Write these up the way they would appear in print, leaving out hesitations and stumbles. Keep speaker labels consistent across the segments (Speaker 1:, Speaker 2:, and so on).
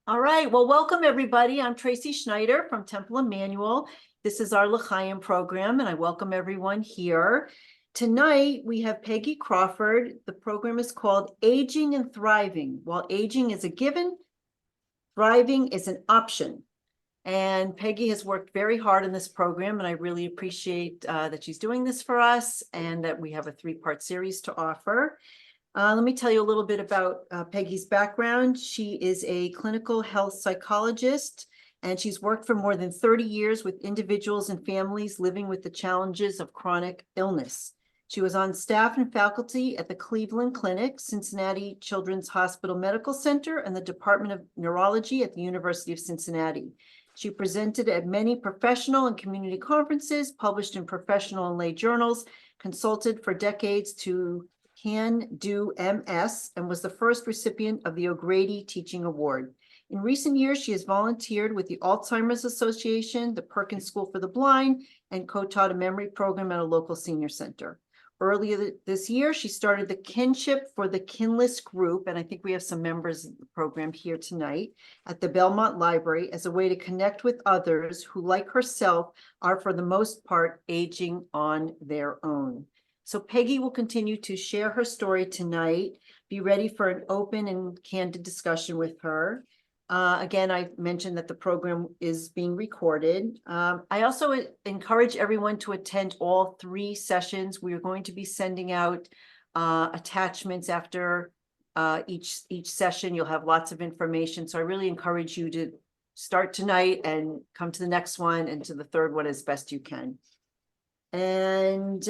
Speaker 1: All right, well, welcome everybody. I'm Tracy Schneider from Temple Emmanuel. This is our L'chaim program, and I welcome everyone here. Tonight, we have Peggy Crawford. The program is called Aging and Thriving. While aging is a given, thriving is an option. And Peggy has worked very hard in this program, and I really appreciate that she's doing this for us and that we have a three-part series to offer. Let me tell you a little bit about Peggy's background. She is a clinical health psychologist, and she's worked for more than 30 years with individuals and families living with the challenges of chronic illness. She was on staff and faculty at the Cleveland Clinic, Cincinnati Children's Hospital Medical Center, and the Department of Neurology at the University of Cincinnati. She presented at many professional and community conferences, published in professional and lay journals, consulted for decades to Can Do MS, and was the first recipient of the O'Grady Teaching Award. In recent years, she has volunteered with the Alzheimer's Association, the Perkins School for the Blind, and co-taught a memory program at a local senior center. Earlier this year, she started the Kinship for the Kinless group, and I think we have some members of the program here tonight, at the Belmont Library as a way to connect with others who, like herself, are for the most part aging on their own. So Peggy will continue to share her story tonight. Be ready for an open and candid discussion with her. Again, I mentioned that the program is being recorded. I also encourage everyone to attend all 3 sessions. We are going to be sending out attachments after each session. You'll have lots of information. So I really encourage you to start tonight and come to the next one and to the third one as best you can. And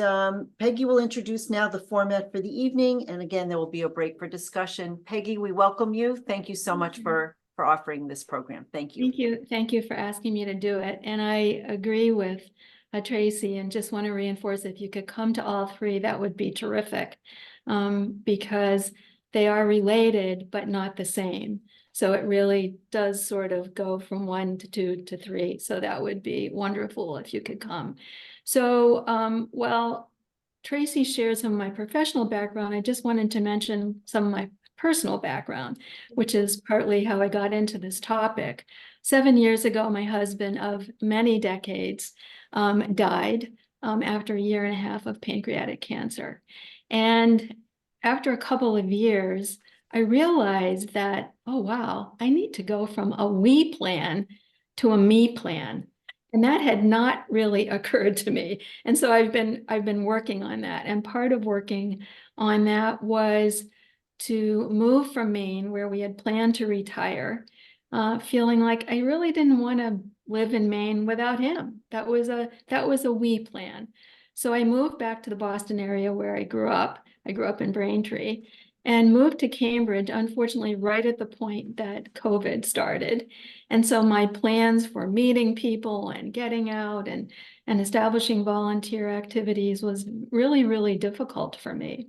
Speaker 1: Peggy will introduce now the format for the evening. And again, there will be a break for discussion. Peggy, we welcome you. Thank you so much for offering this program. Thank you.
Speaker 2: Thank you. Thank you for asking me to do it. And I agree with Tracy, and just want to reinforce, if you could come to all 3, that would be terrific, because they are related, but not the same. So it really does sort of go from 1 to 2 to 3. So that would be wonderful if you could come. So while Tracy shared some of my professional background, I just wanted to mention some of my personal background, which is partly how I got into this topic. 7 years ago, my husband of many decades died after a 1.5 years of pancreatic cancer. And after a couple of years, I realized that, oh, wow, I need to go from a we plan to a me plan. And that had not really occurred to me. And so I've been working on that. And part of working on that was to move from Maine, where we had planned to retire, feeling like I really didn't want to live in Maine without him. That was a we plan. So I moved back to the Boston area where I grew up. I grew up in Braintree, and moved to Cambridge, unfortunately, right at the point that COVID started. And so my plans for meeting people and getting out and establishing volunteer activities was really, really difficult for me.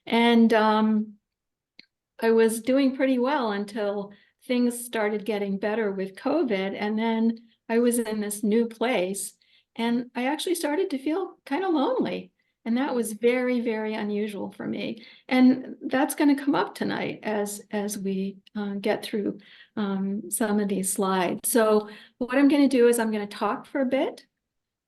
Speaker 2: And I was doing pretty well until things started getting better with COVID. And then I was in this new place, and I actually started to feel kind of lonely. And that was very, very unusual for me. And that's going to come up tonight as we get through some of these slides. So what I'm going to do is I'm going to talk for a bit,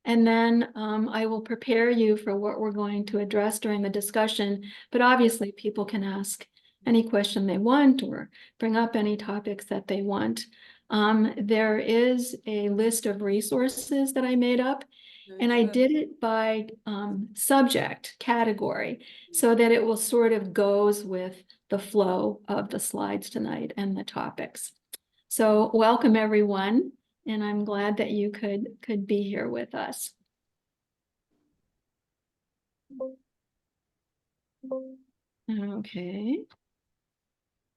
Speaker 2: and then I will prepare you for what we're going to address during the discussion. But obviously, people can ask any question they want or bring up any topics that they want. There is a list of resources that I made up, and I did it by subject category so that it will sort of goes with the flow of the slides tonight and the topics. So welcome everyone, and I'm glad that you could be here with us. Okay.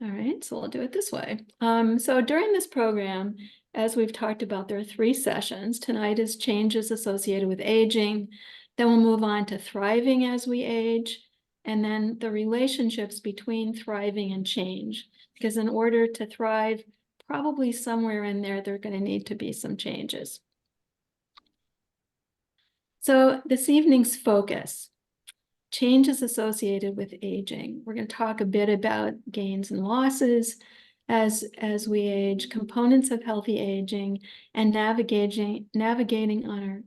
Speaker 2: All right, so we'll do it this way. So during this program, as we've talked about, there are 3 sessions. Tonight is changes associated with aging. Then we'll move on to thriving as we age, and then the relationships between thriving and change. Because in order to thrive, probably somewhere in there, there are going to need to be some changes. So this evening's focus, changes associated with aging. We're going to talk a bit about gains and losses, as we age, components of healthy aging, and navigating on our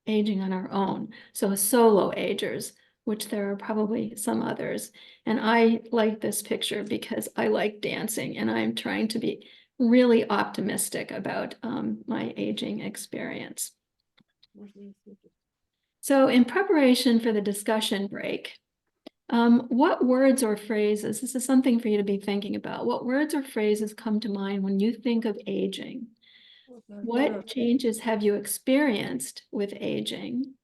Speaker 2: aging on our own. So solo agers, which there are probably some others. And I like this picture because I like dancing, and I'm trying to be really optimistic about my aging experience. So in preparation for the discussion break, what words or phrases, this is something for you to be thinking about, what words or phrases come to mind when you think of aging? What changes have you experienced with aging?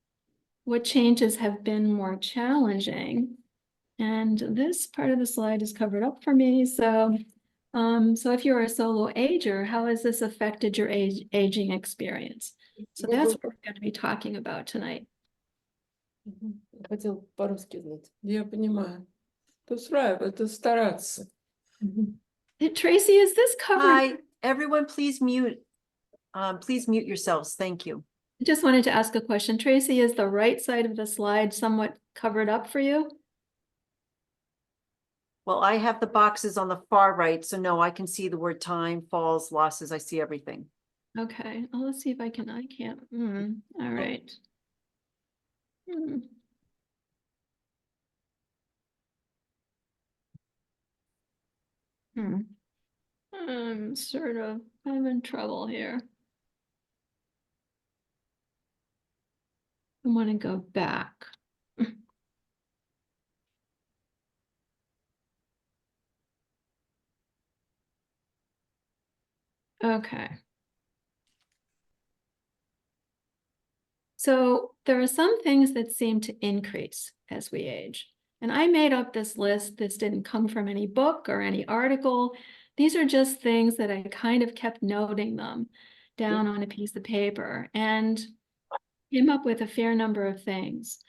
Speaker 2: What changes have been more challenging? And this part of the slide is covered up for me. So, so if you're a solo ager, how has this affected your aging experience? So that's what we're going to be talking about tonight.
Speaker 3: Хотел по-русски знать. Я понимаю. Это устраивает, это стараться.
Speaker 2: Tracy, is this covered?
Speaker 1: Hi, everyone, please mute yourselves. Thank you.
Speaker 2: I just wanted to ask a question. Tracy, is the right side of the slide somewhat covered up for you?
Speaker 1: Well, I have the boxes on the far right, so no, I can see the word time, falls, losses. I see everything.
Speaker 2: Okay, well, let's see if I can't. All right. I'm sort of having trouble here. I want to go back. Okay. So there are some things that seem to increase as we age. And I made up this list. This didn't come from any book or any article. These are just things that I kind of kept noting them down on a piece of paper and came up with a fair number of things.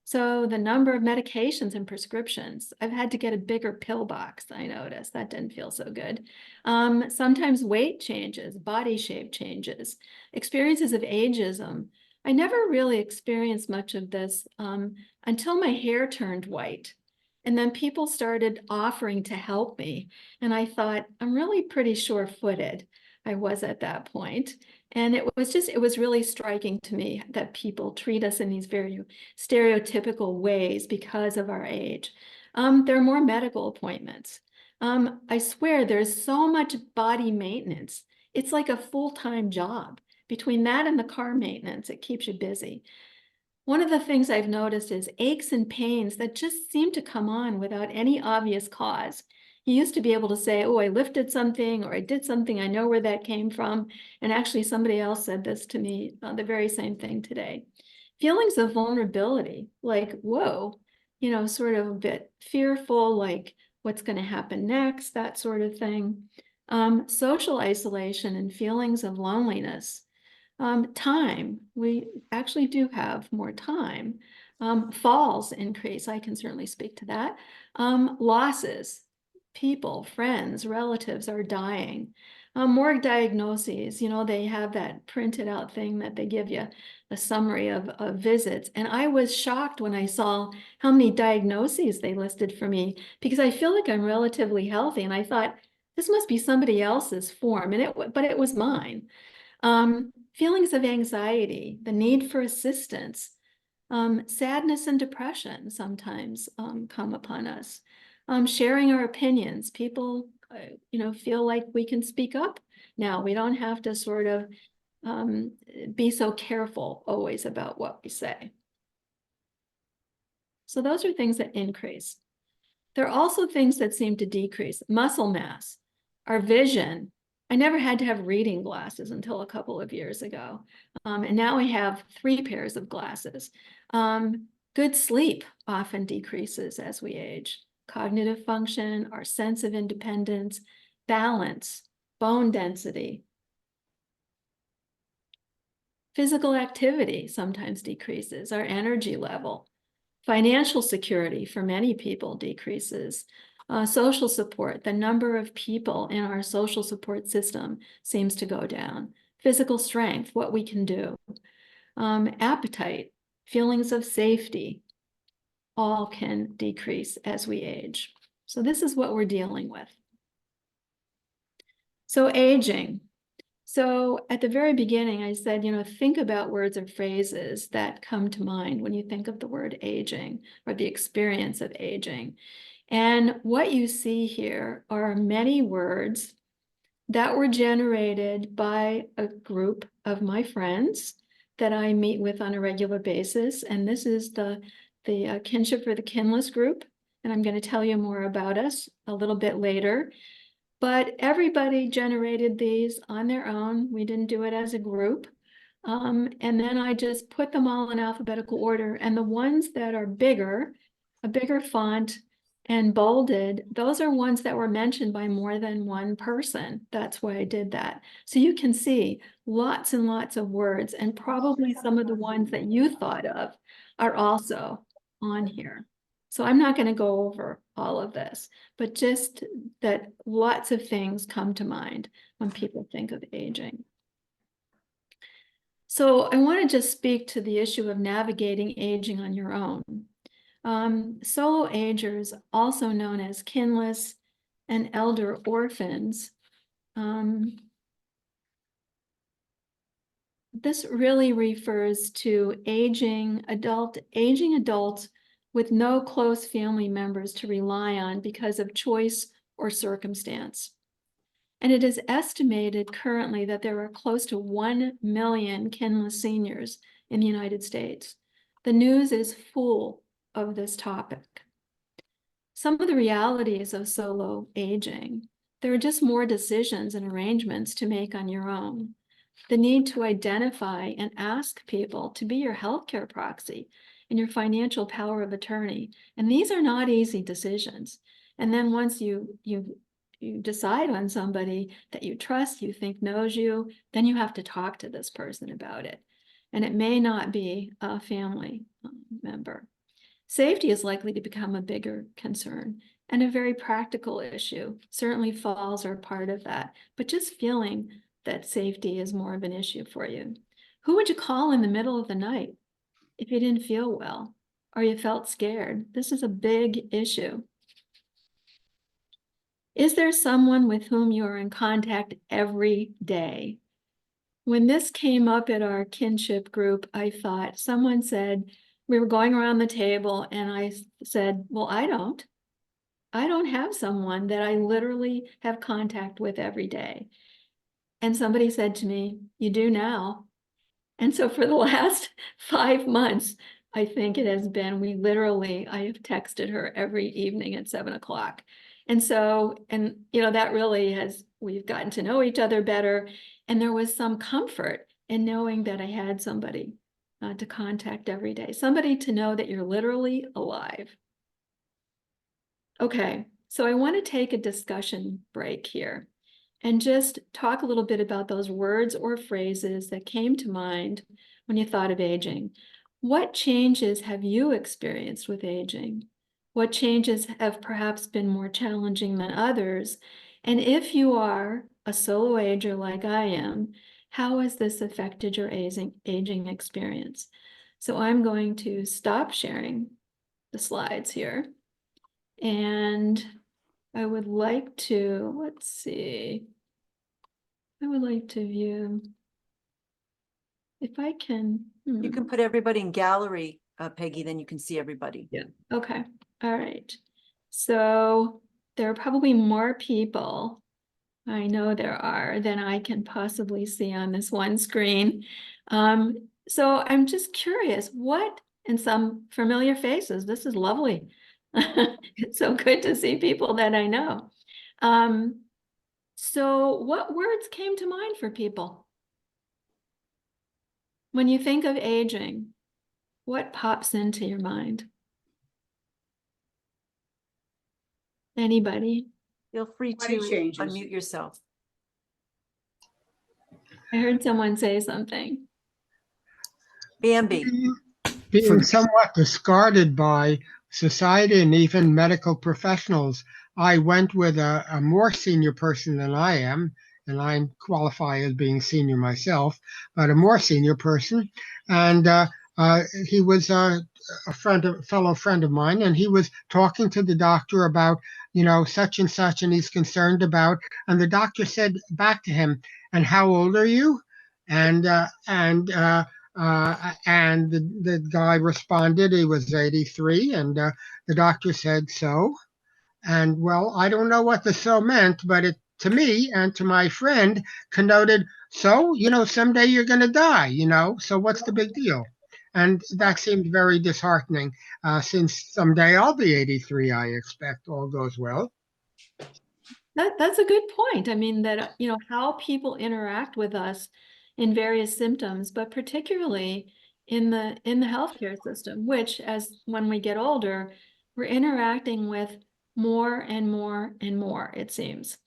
Speaker 2: So the number of medications and prescriptions, I've had to get a bigger pill box, I noticed. That didn't feel so good. Sometimes weight changes, body shape changes, experiences of ageism. I never really experienced much of this until my hair turned white. And then people started offering to help me. And I thought, I'm really pretty sure-footed. I was at that point. And it was really striking to me that people treat us in these very stereotypical ways because of our age. There are more medical appointments. I swear there's so much body maintenance. It's like a full-time job. Between that and the car maintenance, it keeps you busy. One of the things I've noticed is aches and pains that just seem to come on without any obvious cause. You used to be able to say, oh, I lifted something or I did something, I know where that came from. And actually somebody else said this to me, the very same thing today. Feelings of vulnerability, like, whoa, you know, sort of a bit fearful, like what's going to happen next, that sort of thing. Social isolation and feelings of loneliness. Time, we actually do have more time. Falls increase, I can certainly speak to that. Losses, people, friends, relatives are dying. More diagnoses, you know, they have that printed out thing that they give you, a summary of visits. And I was shocked when I saw how many diagnoses they listed for me, because I feel like I'm relatively healthy. And I thought, this must be somebody else's form, but it was mine. Feelings of anxiety, the need for assistance, sadness and depression sometimes come upon us. Sharing our opinions, people, you know, feel like we can speak up now. We don't have to sort of be so careful always about what we say. So those are things that increase. There are also things that seem to decrease. Muscle mass, our vision. I never had to have reading glasses until a couple of years ago. And now I have 3 pairs of glasses. Good sleep often decreases as we age. Cognitive function, our sense of independence, balance, bone density. Physical activity sometimes decreases, our energy level. Financial security for many people decreases. Social support, the number of people in our social support system seems to go down. Physical strength, what we can do. Appetite, feelings of safety, all can decrease as we age. So this is what we're dealing with. So aging. So at the very beginning, I said, think about words or phrases that come to mind when you think of the word aging or the experience of aging. And what you see here are many words that were generated by a group of my friends that I meet with on a regular basis. And this is the Kinship for the Kinless group. And I'm going to tell you more about us a little bit later. But everybody generated these on their own. We didn't do it as a group. And then I just put them all in alphabetical order. And the ones that are bigger, a bigger font and bolded, those are ones that were mentioned by more than one person. That's why I did that. So you can see lots and lots of words, and probably some of the ones that you thought of are also on here. So I'm not going to go over all of this, but just that lots of things come to mind when people think of aging. So I want to just speak to the issue of navigating aging on your own. Solo agers, also known as kinless and elder orphans, this really refers to aging adults with no close family members to rely on because of choice or circumstance. And it is estimated currently that there are close to 1 million kinless seniors in the United States. The news is full of this topic. Some of the realities of solo aging, there are just more decisions and arrangements to make on your own. The need to identify and ask people to be your healthcare proxy and your financial power of attorney. And these are not easy decisions. And then once you decide on somebody that you trust, you think knows you, then you have to talk to this person about it. And it may not be a family member. Safety is likely to become a bigger concern, and a very practical issue. Certainly falls are part of that, but just feeling that safety is more of an issue for you. Who would you call in the middle of the night if you didn't feel well or you felt scared? This is a big issue. Is there someone with whom you are in contact every day? When this came up at our kinship group, I thought, someone said, we were going around the table and I said, well, I don't have someone that I literally have contact with every day. And somebody said to me, you do now. And so for the last 5 months, I think it has been, I have texted her every evening at 7 o'clock. And so, that really we've gotten to know each other better. And there was some comfort in knowing that I had somebody to contact every day, somebody to know that you're literally alive. Okay, so I want to take a discussion break here and just talk a little bit about those words or phrases that came to mind when you thought of aging. What changes have you experienced with aging? What changes have perhaps been more challenging than others? And if you are a solo ager like I am, how has this affected your aging experience? So I'm going to stop sharing the slides here. And I would like to, let's see. I would like to view, if I can.
Speaker 1: You can put everybody in gallery, Peggy, then you can see everybody.
Speaker 2: Yeah. Okay. All right. So there are probably more people, I know there are, than I can possibly see on this one screen. So I'm just curious, and some familiar faces. This is lovely. It's so good to see people that I know. So what words came to mind for people? When you think of aging, what pops into your mind? Anybody?
Speaker 1: Feel free to unmute yourself.
Speaker 2: I heard someone say something.
Speaker 1: Bambi.
Speaker 4: Being somewhat discarded by society and even medical professionals. I went with a more senior person than I am, and I qualify as being senior myself, but a more senior person. And he was a fellow friend of mine, and he was talking to the doctor about such and such, and he's concerned about. And the doctor said back to him, "And how old are you?" And the guy responded he was 83, and the doctor said, "So?" And well, I don't know what the "so" meant, but it to me and to my friend connoted, "So, someday you're going to die, so what's the big deal?" And that seemed very disheartening, since someday I'll be 83, I expect, all goes well.
Speaker 2: That's a good point. I mean, that, how people interact with us in various symptoms, but particularly in the healthcare system, which when we get older, we're interacting with more and more and more, it seems.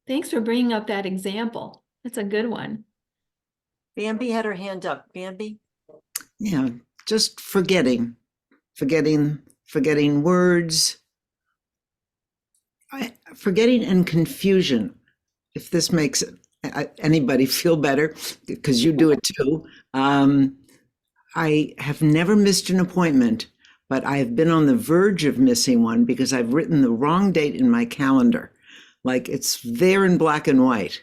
Speaker 2: Thanks for bringing up that example. That's a good one.
Speaker 1: Bambi had her hand up. Bambi?
Speaker 5: Yeah, just forgetting words, forgetting and confusion. If this makes anybody feel better, because you do it too. I have never missed an appointment, but I have been on the verge of missing one because I've written the wrong date in my calendar. Like it's there in black and white.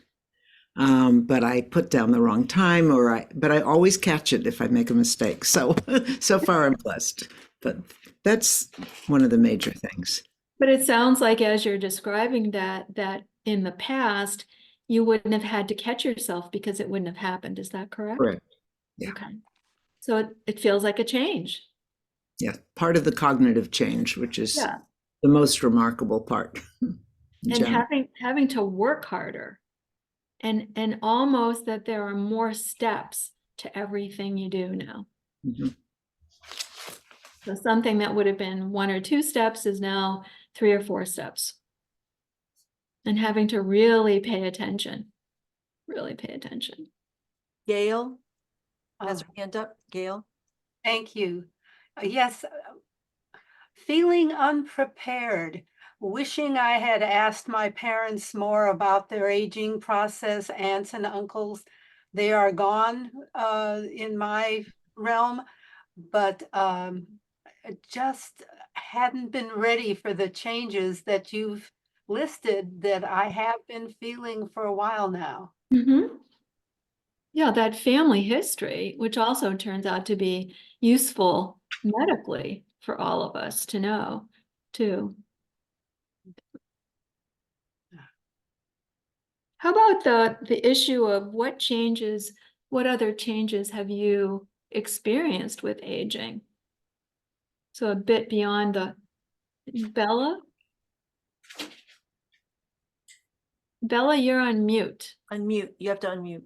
Speaker 5: But I put down the wrong time, but I always catch it if I make a mistake. So far I'm blessed, but that's one of the major things.
Speaker 2: But it sounds like as you're describing that in the past, you wouldn't have had to catch yourself because it wouldn't have happened. Is that correct?
Speaker 5: Correct. Yeah.
Speaker 2: Okay. So it feels like a change.
Speaker 5: Yeah. Part of the cognitive change, which is
Speaker 2: Yeah.
Speaker 5: the most remarkable part.
Speaker 2: And having to work harder and almost that there are more steps to everything you do now.
Speaker 5: Mm-hmm.
Speaker 2: So something that would have been 1 or 2 steps is now 3 or 4 steps. And having to really pay attention.
Speaker 1: Gail has her hand up. Gail?
Speaker 6: Thank you. Yes, feeling unprepared, wishing I had asked my parents more about their aging process, aunts and uncles. They are gone in my realm, but I just hadn't been ready for the changes that you've listed that I have been feeling for a while now.
Speaker 2: Mm-hmm. Yeah, that family history, which also turns out to be useful medically for all of us to know, too. How about the issue of what other changes have you experienced with aging? So a bit beyond Bella? Bella, you're on mute.
Speaker 1: Unmute. You have to unmute.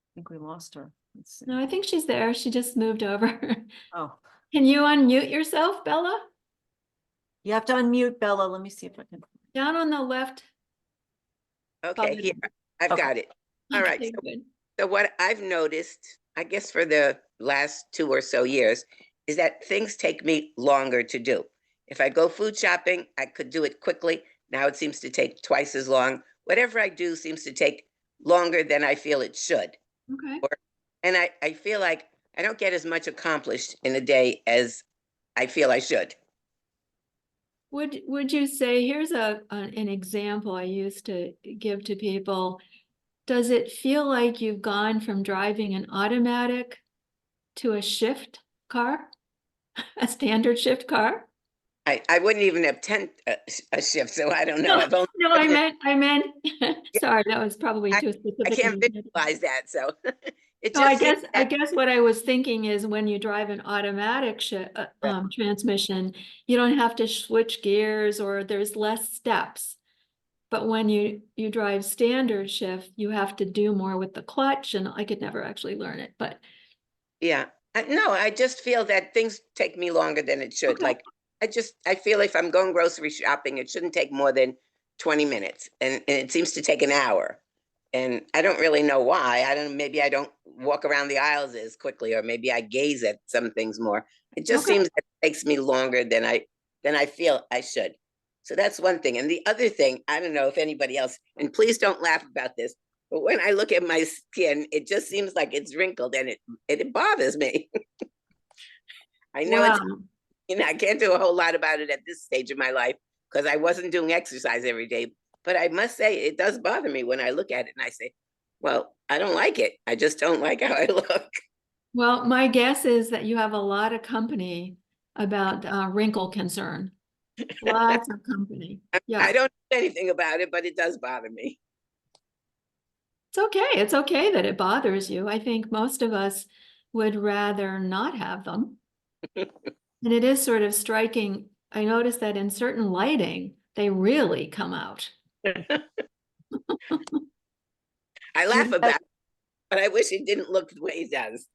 Speaker 1: I think we lost her. Let's see.
Speaker 2: No, I think she's there. She just moved over.
Speaker 1: Oh,
Speaker 2: Can you unmute yourself, Bella?
Speaker 1: you have to unmute, Bella. Let me see if I can.
Speaker 2: Down on the left.
Speaker 7: Okay, here, I've
Speaker 1: Okay.
Speaker 7: got it. All right,
Speaker 2: Okay, good.
Speaker 7: so what I've noticed, I guess for the last 2 or so years, is that things take me longer to do. If I go food shopping, I could do it quickly. Now it seems to take twice as long. Whatever I do seems to take longer than I feel it should.
Speaker 2: Okay.
Speaker 7: And I feel like I don't get as much accomplished in a day as I feel I should.
Speaker 2: Would you say, here's an example I used to give to people. Does it feel like you've gone from driving an automatic to a shift car, a standard shift car?
Speaker 7: I wouldn't even have 10 a shift, so I don't know. I've only
Speaker 2: No, I meant, sorry, that was probably too specific.
Speaker 7: I can't visualize that, so it
Speaker 2: So I
Speaker 7: just seems
Speaker 2: guess what I was thinking is when you drive an automatic transmission, you don't have to switch gears or there's less steps. But when you drive standard shift, you have to do more with the clutch, and I could never actually learn it, but.
Speaker 7: Yeah, no, I just feel that things take me longer than it should.
Speaker 2: Okay.
Speaker 7: Like, I feel if I'm going grocery shopping, it shouldn't take more than 20 minutes, and it seems to take an hour. And I don't really know why. Maybe I don't walk around the aisles as quickly, or maybe I gaze at some things more. It just
Speaker 2: Okay.
Speaker 7: seems that it takes me longer than I feel I should. So that's one thing. And the other thing, I don't know if anybody else, and please don't laugh about this, But when I look at my skin, it just seems like it's wrinkled and it bothers me. I know it's,
Speaker 2: Wow.
Speaker 7: I can't do a whole lot about it at this stage of my life because I wasn't doing exercise every day. But I must say, it does bother me when I look at it and I say, well, I don't like it. I just don't like how I look.
Speaker 2: Well, my guess is that you have a lot of company about wrinkle concern. Lots of company. Yeah,
Speaker 7: I don't do anything about it, but it does bother me.
Speaker 2: it's okay. It's okay that it bothers you. I think most of us would rather not have them. And it is sort of striking. I noticed that in certain lighting, they really come out.
Speaker 7: I laugh about it, but I wish it didn't look the way it does.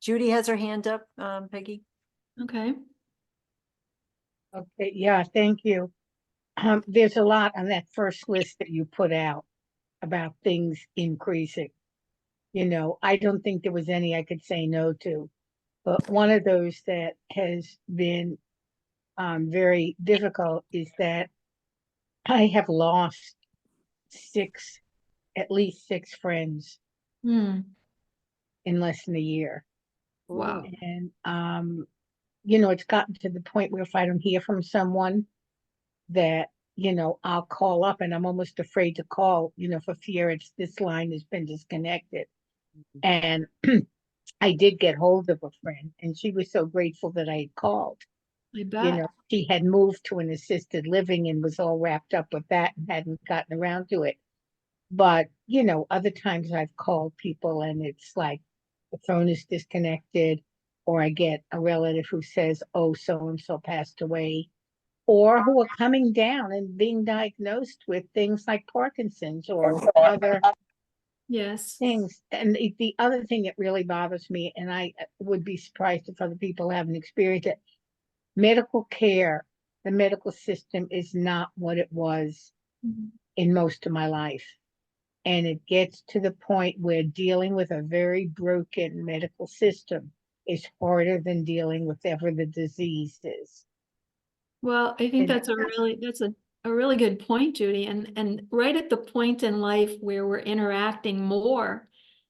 Speaker 1: Judy has her hand up, Peggy.
Speaker 2: Okay.
Speaker 8: Okay, yeah, thank you. There's a lot on that first list that you put out about things increasing. You know, I don't think there was any I could say no to, but one of those that has been very difficult is that I have lost at least six friends
Speaker 2: Hmm.
Speaker 8: in less than a year.
Speaker 2: Wow.
Speaker 8: And you know, it's gotten to the point where if I don't hear from someone that, you know, I'll call up and I'm almost afraid to call, you know, for fear this line has been disconnected. And I did get hold of a friend and she was so grateful that I had called.
Speaker 2: I
Speaker 8: You
Speaker 2: bet.
Speaker 8: know, she had moved to an assisted living and was all wrapped up with that and hadn't gotten around to it. But, you know, other times I've called people and it's like the phone is disconnected, or I get a relative who says, oh, so-and-so passed away, or who are coming down and being diagnosed with things like Parkinson's or other
Speaker 2: Yes.
Speaker 8: things. And the other thing that really bothers me, and I would be surprised if other people haven't experienced it, medical care, the medical system is not what it was
Speaker 2: Mhm.
Speaker 8: in most of my life. And it gets to the point where dealing with a very broken medical system is harder than dealing with whatever the disease is.
Speaker 2: Well, I think
Speaker 8: And
Speaker 2: that's a really good point, Judy. And right at the point in life where we're interacting more,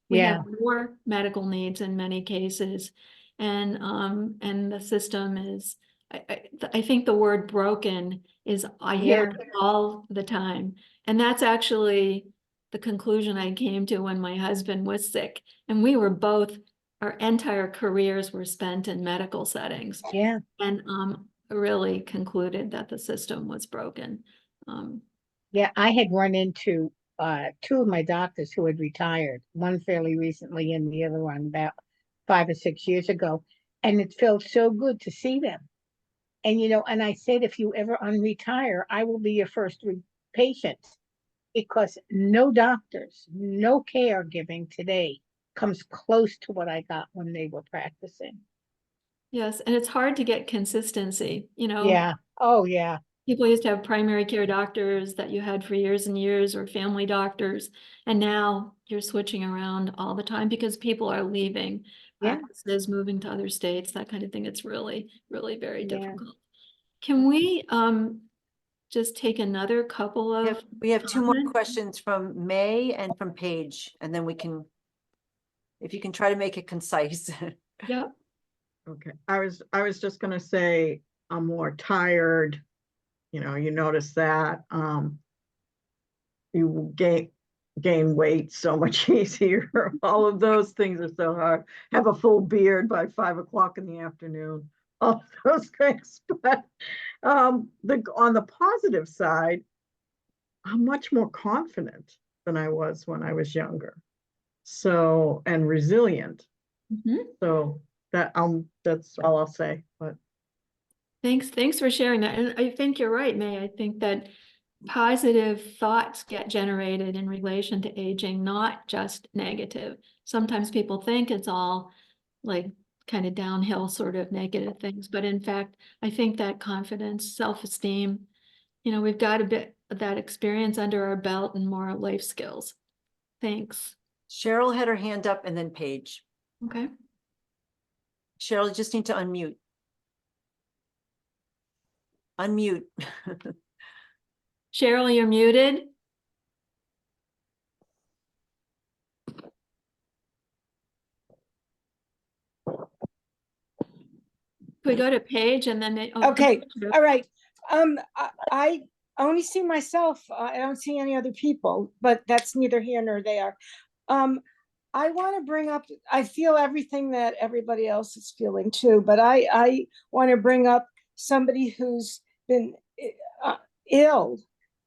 Speaker 2: we
Speaker 8: yeah,
Speaker 2: have more medical needs in many cases. And the system is, I think the word broken is, I hear
Speaker 8: yeah,
Speaker 2: it all the time. And that's actually the conclusion I came to when my husband was sick. And we were both, our entire careers were spent in medical settings.
Speaker 8: yeah.
Speaker 2: And really concluded that the system was broken.
Speaker 8: Yeah, I had run into two of my doctors who had retired, one fairly recently and the other one about 5 or 6 years ago. And it felt so good to see them. And, you know, and I said, if you ever unretire, I will be your first patient, because no doctors, no caregiving today comes close to what I got when they were practicing.
Speaker 2: Yes, and it's hard to get consistency,
Speaker 8: Yeah. Oh, yeah.
Speaker 2: People used to have primary care doctors that you had for years and years, or family doctors, and now you're switching around all the time because people are leaving
Speaker 8: Yeah.
Speaker 2: practices, moving to other states, that kind of thing. It's really, really very
Speaker 8: Yeah.
Speaker 2: difficult. Can we just take another couple of
Speaker 1: We have two more
Speaker 2: comments?
Speaker 1: questions from May and from Paige, and then we can, if you can try to make it concise.
Speaker 2: Yeah.
Speaker 9: Okay, I was just gonna say I'm more tired. You know, you notice that. You gain weight so much easier. All of those things are so hard. Have a full beard by 5 o'clock in the afternoon. All those things. But on the positive side, I'm much more confident than I was when I was younger. So, and resilient.
Speaker 2: Mhm.
Speaker 9: So that's all I'll say. But
Speaker 2: Thanks for sharing that. And I think you're right, May. I think that positive thoughts get generated in relation to aging, not just negative. Sometimes people think it's all like kind of downhill sort of negative things, but in fact, I think that confidence, self-esteem, we've got a bit of that experience under our belt and more life skills. Thanks.
Speaker 1: Cheryl had her hand up and then Paige.
Speaker 2: Okay.
Speaker 1: Cheryl, you just need to unmute. Unmute.
Speaker 2: Cheryl, you're muted. we go to Paige and then they. oh,
Speaker 10: Okay,
Speaker 2: Sure.
Speaker 10: all right. I only see myself. I don't see any other people, but that's neither here nor there. I want to bring up, I feel everything that everybody else is feeling too, but I want to bring up somebody who's been ill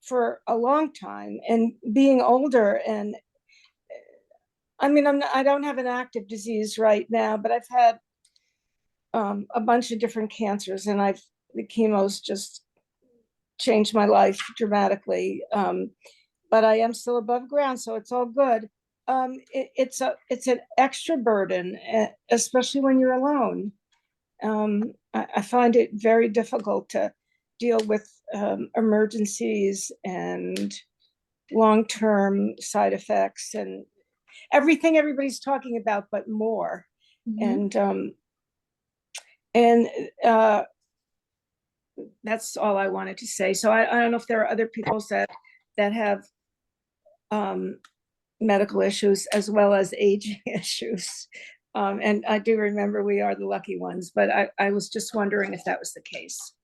Speaker 10: for a long time and being older. And I mean, I don't have an active disease right now, but I've had a bunch of different cancers, and the chemo's just changed my life dramatically. But I am still above ground, so it's all good. It's an extra burden, especially when you're alone. I find it very difficult to deal with emergencies and long-term side effects and everything everybody's talking about, but more.
Speaker 2: Mhm.
Speaker 10: And that's all I wanted to say. So I don't know if there are other people that have medical issues as well as aging issues. And I do remember we are the lucky ones, but I was just wondering if that was the case.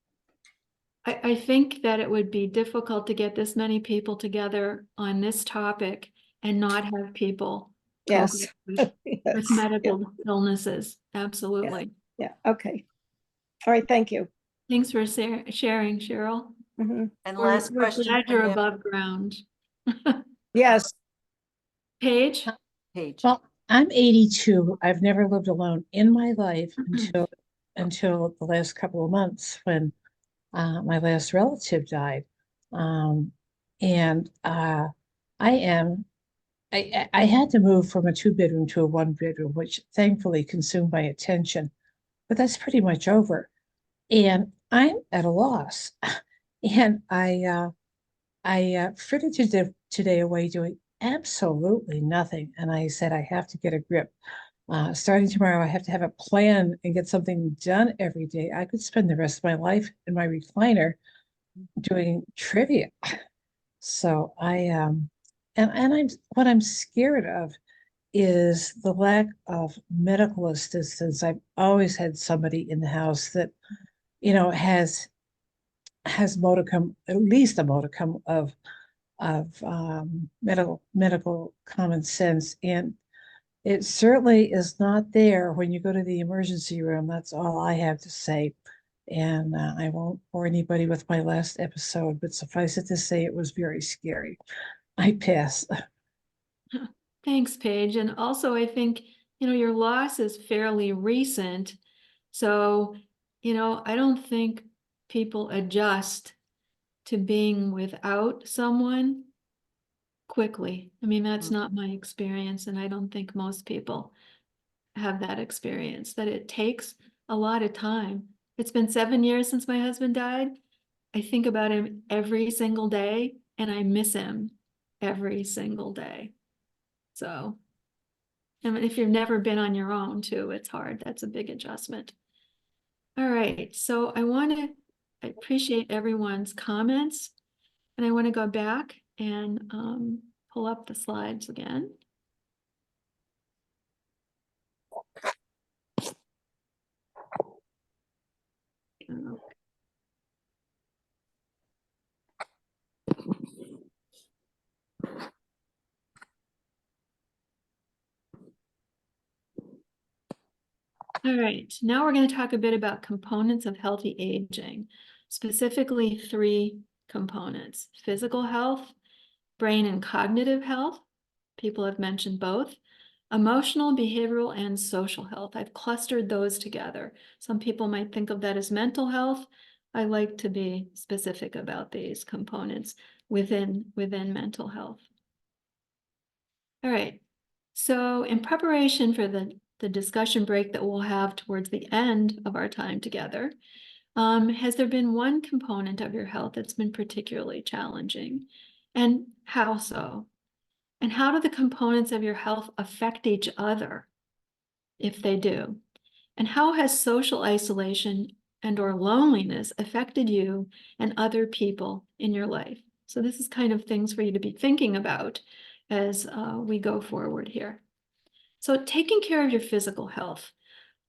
Speaker 2: I think that it would be difficult to get this many people together on this topic and not have people
Speaker 10: Yes.
Speaker 2: cope with
Speaker 10: Yes.
Speaker 2: medical illnesses. Absolutely.
Speaker 10: Yeah. Okay. All right. Thank you.
Speaker 2: Thanks for sharing, Cheryl.
Speaker 10: Mhm.
Speaker 1: And
Speaker 2: We're
Speaker 1: last question.
Speaker 2: glad
Speaker 1: for
Speaker 2: you're
Speaker 1: him,
Speaker 2: above ground.
Speaker 10: Yes.
Speaker 2: Paige?
Speaker 1: Paige.
Speaker 11: Well, I'm 82. I've never lived alone in my life until the last couple of months when my last relative died. And I had to move from a 2-bedroom to a 1-bedroom, which thankfully consumed my attention, but that's pretty much over. And I'm at a loss. And I frittered today away doing absolutely nothing. And I said, I have to get a grip. Starting tomorrow, I have to have a plan and get something done every day. I could spend the rest of my life in my recliner doing trivia. So and what I'm scared of is the lack of medical assistance. I've always had somebody in the house that, has modicum, at least a modicum of medical common sense, and it certainly is not there when you go to the emergency room. That's all I have to say. And I won't bore anybody with my last episode, but suffice it to say, it was very scary. I pass.
Speaker 2: Thanks, Paige. And also, I think, your loss is fairly recent. So, I don't think people adjust to being without someone quickly. I mean, that's not my experience, and I don't think most people have that experience, that it takes a lot of time. It's been 7 years since my husband died. I think about him every single day, and I miss him every single day. So, I mean, if you've never been on your own too, it's hard. That's a big adjustment. All right, so I appreciate everyone's comments, and I want to go back and pull up the slides again. All right, now we're going to talk a bit about components of healthy aging, specifically 3 components: physical health, brain and cognitive health. People have mentioned both. Emotional, behavioral, and social health. I've clustered those together. Some people might think of that as mental health. I like to be specific about these components within mental health. All right, so in preparation for the discussion break that we'll have towards the end of our time together, has there been one component of your health that's been particularly challenging? And how so? And how do the components of your health affect each other, if they do? And how has social isolation and/or loneliness affected you and other people in your life? So this is kind of things for you to be thinking about as we go forward here. So taking care of your physical health.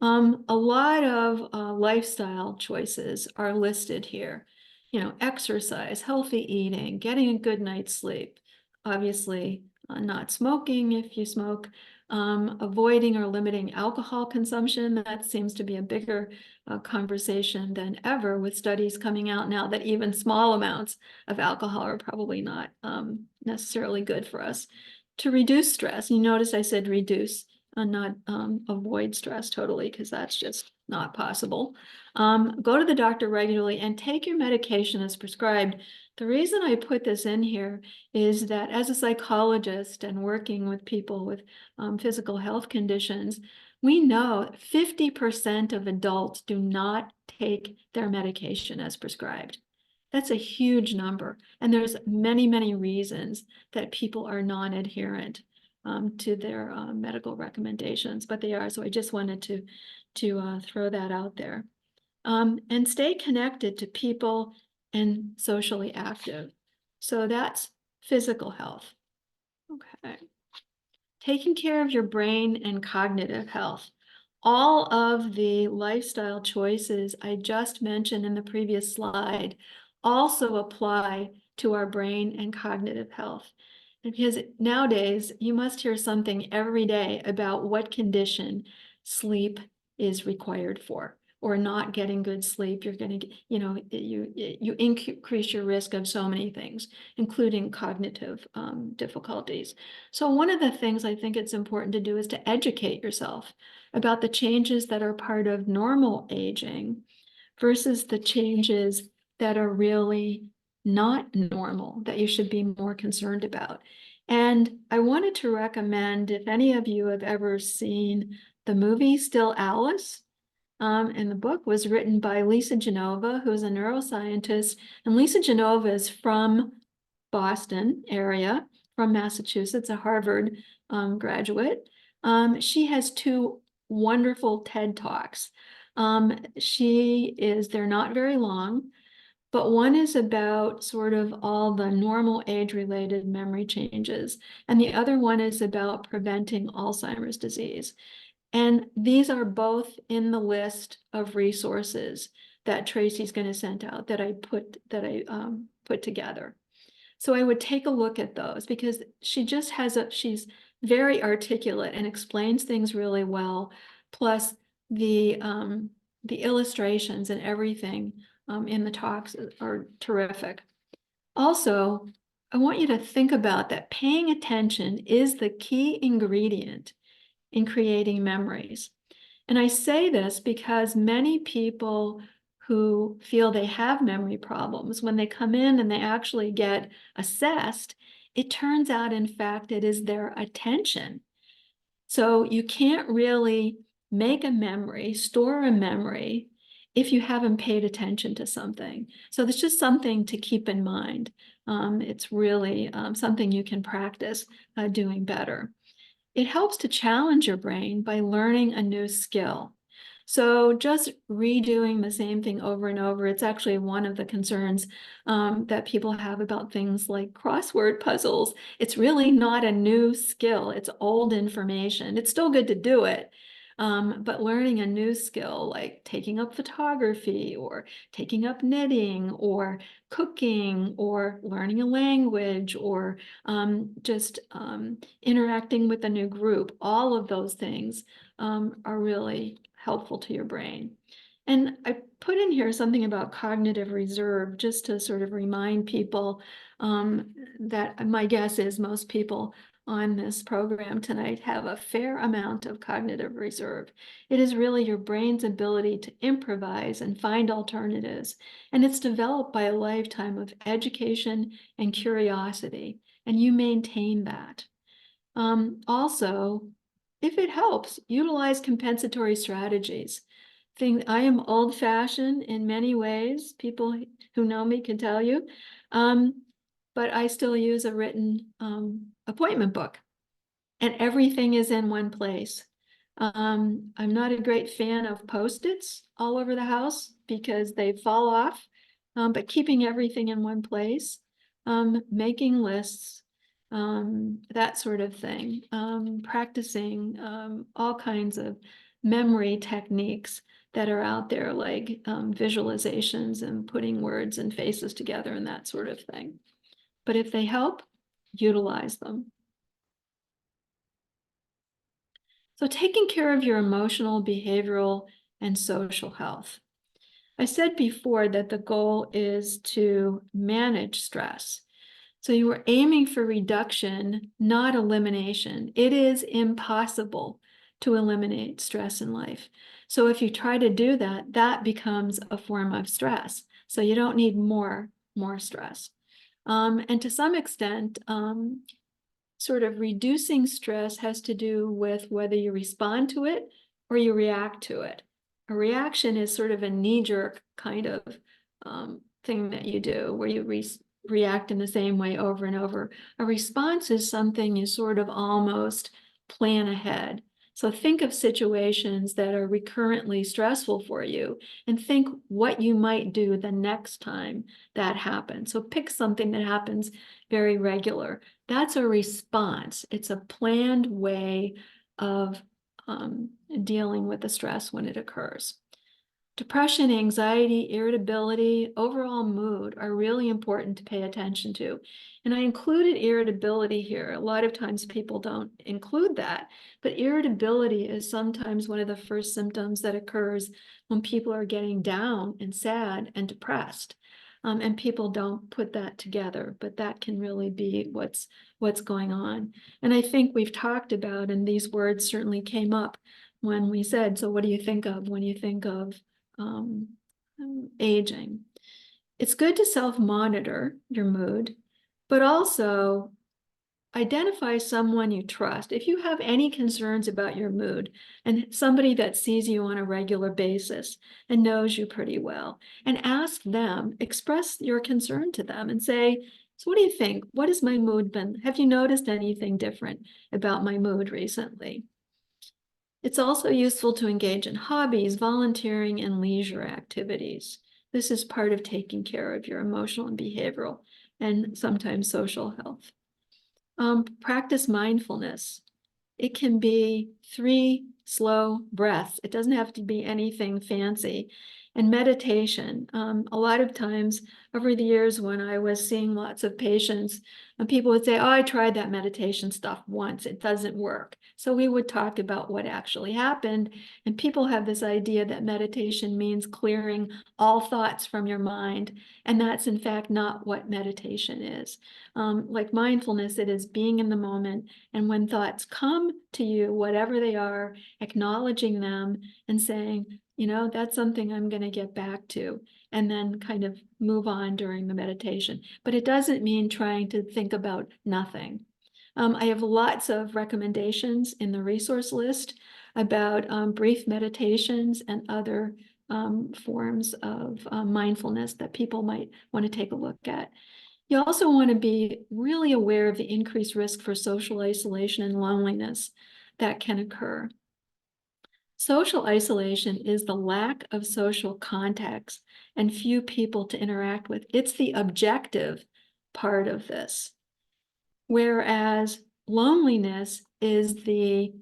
Speaker 2: A lot of lifestyle choices are listed here. You know, exercise, healthy eating, getting a good night's sleep, obviously not smoking if you smoke, avoiding or limiting alcohol consumption. That seems to be a bigger conversation than ever, with studies coming out now that even small amounts of alcohol are probably not necessarily good for us. To reduce stress, you notice I said reduce, not avoid stress totally, because that's just not possible. Go to the doctor regularly and take your medication as prescribed. The reason I put this in here is that as a psychologist and working with people with physical health conditions, we know 50% of adults do not take their medication as prescribed. That's a huge number. And there's many, many reasons that people are non-adherent to their medical recommendations, but they are. So I just wanted to throw that out there. And stay connected to people and socially active. So that's physical health. Okay. Taking care of your brain and cognitive health. All of the lifestyle choices I just mentioned in the previous slide also apply to our brain and cognitive health. Because nowadays you must hear something every day about what condition sleep is required for, or not getting good sleep. You're going to, you increase your risk of so many things, including cognitive difficulties. So one of the things I think it's important to do is to educate yourself about the changes that are part of normal aging versus the changes that are really not normal, that you should be more concerned about. And I wanted to recommend, if any of you have ever seen the movie Still Alice, and the book was written by Lisa Genova, who's a neuroscientist. And Lisa Genova is from Boston area, from Massachusetts, a Harvard graduate. She has 2 wonderful TED Talks. They're not very long, but one is about sort of all the normal age-related memory changes, and the other one is about preventing Alzheimer's disease. And these are both in the list of resources that Tracy's going to send out, that I put together. So I would take a look at those, because she just she's very articulate and explains things really well. Plus the illustrations and everything in the talks are terrific. Also, I want you to think about that paying attention is the key ingredient in creating memories. And I say this because many people who feel they have memory problems, when they come in and they actually get assessed, it turns out, in fact, it is their attention. So you can't really make a memory, store a memory, if you haven't paid attention to something. So that's just something to keep in mind. It's really something you can practice doing better. It helps to challenge your brain by learning a new skill. So just redoing the same thing over and over, it's actually one of the concerns that people have about things like crossword puzzles. It's really not a new skill, it's old information. It's still good to do it, but learning a new skill like taking up photography or taking up knitting or cooking or learning a language or just interacting with a new group, all of those things are really helpful to your brain. And I put in here something about cognitive reserve, just to sort of remind people that my guess is most people on this program tonight have a fair amount of cognitive reserve. It is really your brain's ability to improvise and find alternatives. And it's developed by a lifetime of education and curiosity, and you maintain that. Also, if it helps, utilize compensatory strategies. I am old-fashioned in many ways. People who know me can tell you, but I still use a written appointment book, and everything is in one place. I'm not a great fan of Post-its all over the house because they fall off, but keeping everything in one place, making lists, that sort of thing, practicing all kinds of memory techniques that are out there, like visualizations and putting words and faces together and that sort of thing. But if they help, utilize them. So taking care of your emotional, behavioral, and social health. I said before that the goal is to manage stress. So you were aiming for reduction, not elimination. It is impossible to eliminate stress in life. So if you try to do that, that becomes a form of stress. So you don't need more stress. And to some extent, sort of reducing stress has to do with whether you respond to it or you react to it. A reaction is sort of a knee-jerk kind of thing that you do, where you react in the same way over and over. A response is something you sort of almost plan ahead. So think of situations that are recurrently stressful for you and think what you might do the next time that happens. So pick something that happens very regular. That's a response. It's a planned way of dealing with the stress when it occurs. Depression, anxiety, irritability, overall mood are really important to pay attention to. And I included irritability here. A lot of times people don't include that, but irritability is sometimes one of the first symptoms that occurs when people are getting down and sad and depressed. And people don't put that together, but that can really be what's going on. And I think we've talked about, and these words certainly came up when we said, so what do you think of when you think of aging? It's good to self-monitor your mood, but also identify someone you trust. If you have any concerns about your mood, and somebody that sees you on a regular basis and knows you pretty well, and ask them, express your concern to them and say, so what do you think? What has my mood been? Have you noticed anything different about my mood recently? It's also useful to engage in hobbies, volunteering, and leisure activities. This is part of taking care of your emotional and behavioral and sometimes social health. Practice mindfulness. It can be 3 slow breaths. It doesn't have to be anything fancy. And meditation. A lot of times over the years when I was seeing lots of patients, and people would say, oh, I tried that meditation stuff once, it doesn't work. So we would talk about what actually happened. And people have this idea that meditation means clearing all thoughts from your mind. And that's in fact not what meditation is. Like mindfulness, it is being in the moment. And when thoughts come to you, whatever they are, acknowledging them and saying, you know, that's something I'm going to get back to, and then kind of move on during the meditation. But it doesn't mean trying to think about nothing. I have lots of recommendations in the resource list about brief meditations and other forms of mindfulness that people might want to take a look at. You also want to be really aware of the increased risk for social isolation and loneliness that can occur. Social isolation is the lack of social contacts and few people to interact with. It's the objective part of this. Whereas loneliness is the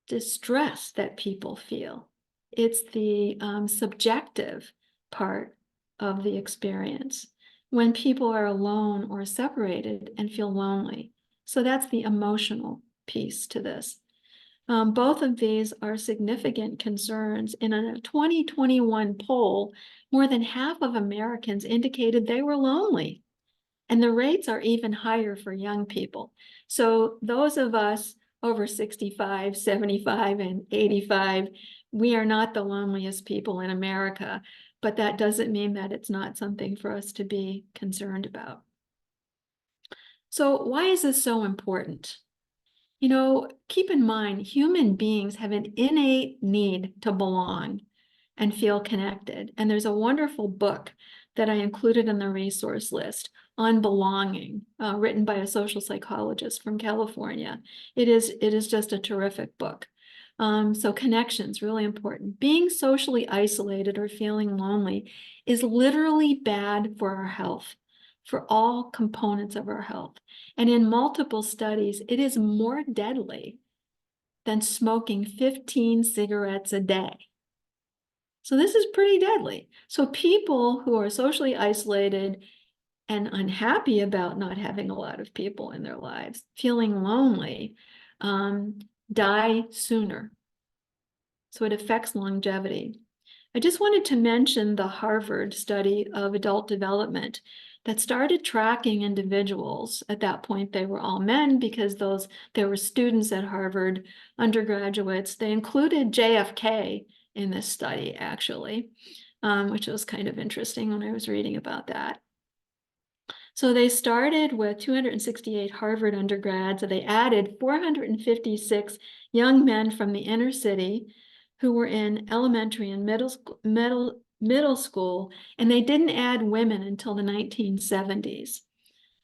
Speaker 2: distress that people feel. It's the subjective part of the experience when people are alone or separated and feel lonely. So that's the emotional piece to this. Both of these are significant concerns. In a 2021 poll, more than half of Americans indicated they were lonely. And the rates are even higher for young people. So those of us over 65, 75, and 85, we are not the loneliest people in America, but that doesn't mean that it's not something for us to be concerned about. So why is this so important? You know, keep in mind, human beings have an innate need to belong and feel connected. And there's a wonderful book that I included in the resource list on belonging, written by a social psychologist from California. It is just a terrific book. So connection's really important. Being socially isolated or feeling lonely is literally bad for our health, for all components of our health. And in multiple studies, it is more deadly than smoking 15 cigarettes a day. So this is pretty deadly. So people who are socially isolated and unhappy about not having a lot of people in their lives, feeling lonely, die sooner. So it affects longevity. I just wanted to mention the Harvard study of adult development that started tracking individuals. At that point, they were all men because there were students at Harvard, undergraduates. They included JFK in this study, actually, which was kind of interesting when I was reading about that. So they started with 268 Harvard undergrads, and they added 456 young men from the inner city who were in elementary and middle school, and they didn't add women until the 1970s.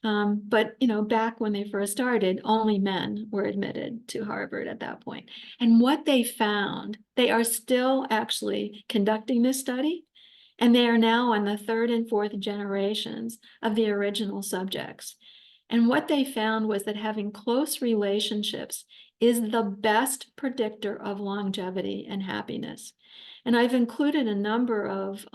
Speaker 2: But back when they first started, only men were admitted to Harvard at that point. And what they found, they are still actually conducting this study, and they are now on the third and fourth generations of the original subjects. And what they found was that having close relationships is the best predictor of longevity and happiness. And I've included a number of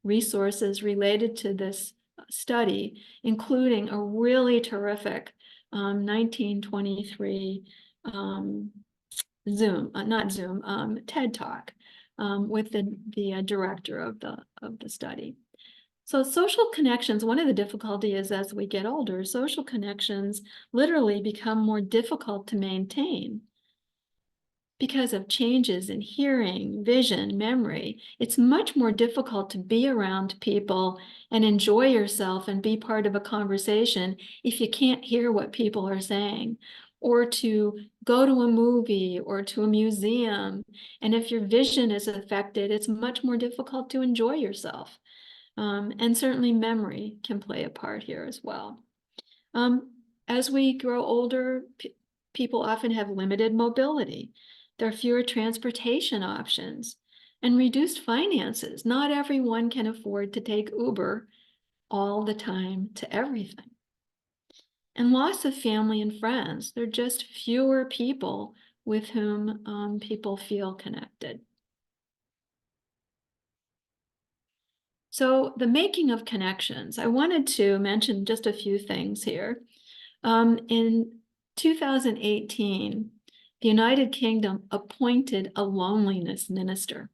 Speaker 2: resources related to this study, including a really terrific 1923 TED Talk with the director of the study. So social connections, one of the difficulties as we get older, social connections literally become more difficult to maintain because of changes in hearing, vision, memory. It's much more difficult to be around people and enjoy yourself and be part of a conversation if you can't hear what people are saying, or to go to a movie or to a museum. And if your vision is affected, it's much more difficult to enjoy yourself. And certainly memory can play a part here as well. As we grow older, people often have limited mobility. There are fewer transportation options and reduced finances. Not everyone can afford to take Uber all the time to everything. And loss of family and friends. There are just fewer people with whom people feel connected. So the making of connections, I wanted to mention just a few things here. In 2018, the United Kingdom appointed a loneliness minister.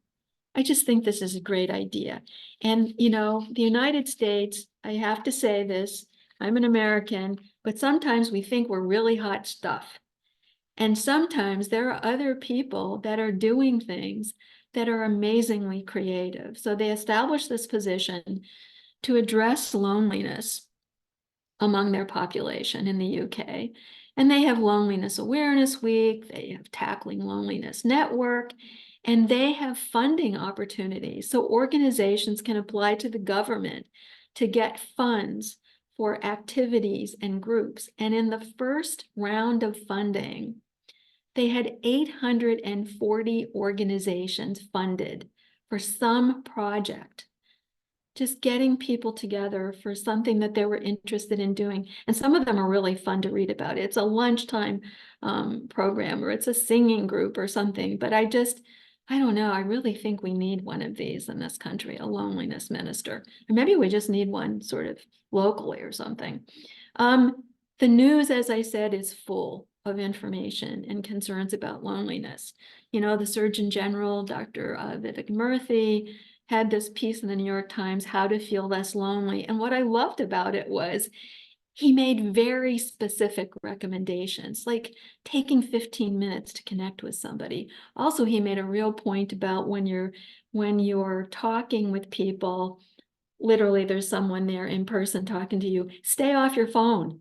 Speaker 2: I just think this is a great idea. And, the United States, I have to say this, I'm an American, but sometimes we think we're really hot stuff. And sometimes there are other people that are doing things that are amazingly creative. So they established this position to address loneliness among their population in the UK. And they have Loneliness Awareness Week, they have Tackling Loneliness Network, and they have funding opportunities. So organizations can apply to the government to get funds for activities and groups. And in the first round of funding, they had 840 organizations funded for some project, just getting people together for something that they were interested in doing. And some of them are really fun to read about. It's a lunchtime program, or it's a singing group or something. But I don't know, I really think we need one of these in this country, a loneliness minister. Or maybe we just need one sort of locally or something. The news, as I said, is full of information and concerns about loneliness. The Surgeon General, Dr. Vivek Murthy, had this piece in the New York Times, How to Feel Less Lonely. And what I loved about it was he made very specific recommendations, like taking 15 minutes to connect with somebody. Also, he made a real point about when you're talking with people, literally there's someone there in person talking to you, stay off your phone.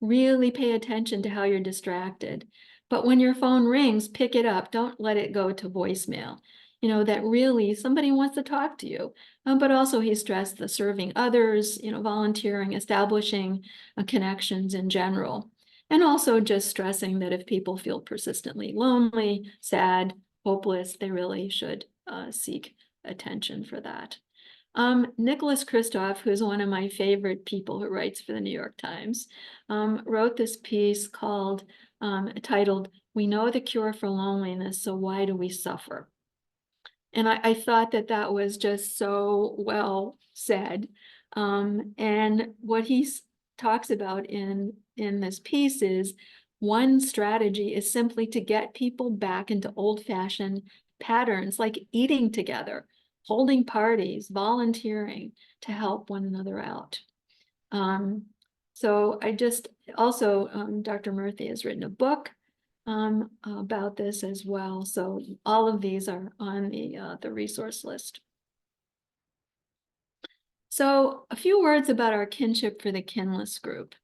Speaker 2: Really pay attention to how you're distracted. But when your phone rings, pick it up. Don't let it go to voicemail. That really somebody wants to talk to you. But also he stressed the serving others, volunteering, establishing connections in general. And also just stressing that if people feel persistently lonely, sad, hopeless, they really should seek attention for that. Nicholas Kristof, who's one of my favorite people who writes for the New York Times, wrote this piece titled We know the cure for loneliness, so why do we suffer? And I thought that that was just so well said. And what he talks about in this piece is one strategy is simply to get people back into old-fashioned patterns like eating together, holding parties, volunteering to help one another out. So I just also, Dr. Murthy has written a book about this as well. So all of these are on the resource list. So a few words about our Kinship for the Kinless group.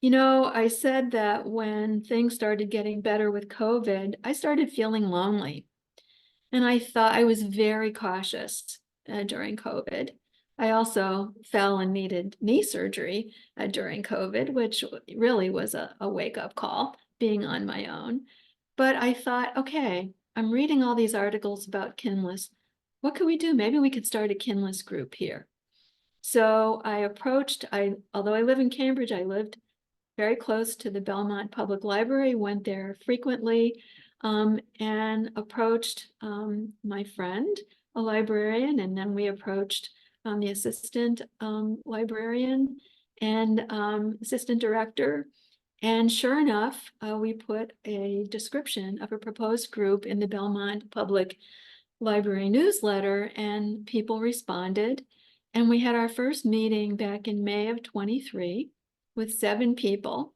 Speaker 2: You know, I said that when things started getting better with COVID, I started feeling lonely. And I thought I was very cautious during COVID. I also fell and needed knee surgery during COVID, which really was a wake-up call, being on my own. But I thought, okay, I'm reading all these articles about Kinless. What could we do? Maybe we could start a Kinless group here. So I approached, although I live in Cambridge, I lived very close to the Belmont Public Library, went there frequently, and approached my friend, a librarian, and then we approached the assistant librarian and assistant director. And sure enough, we put a description of a proposed group in the Belmont Public Library newsletter, and people responded. And we had our first meeting back in May of 23 with 7 people.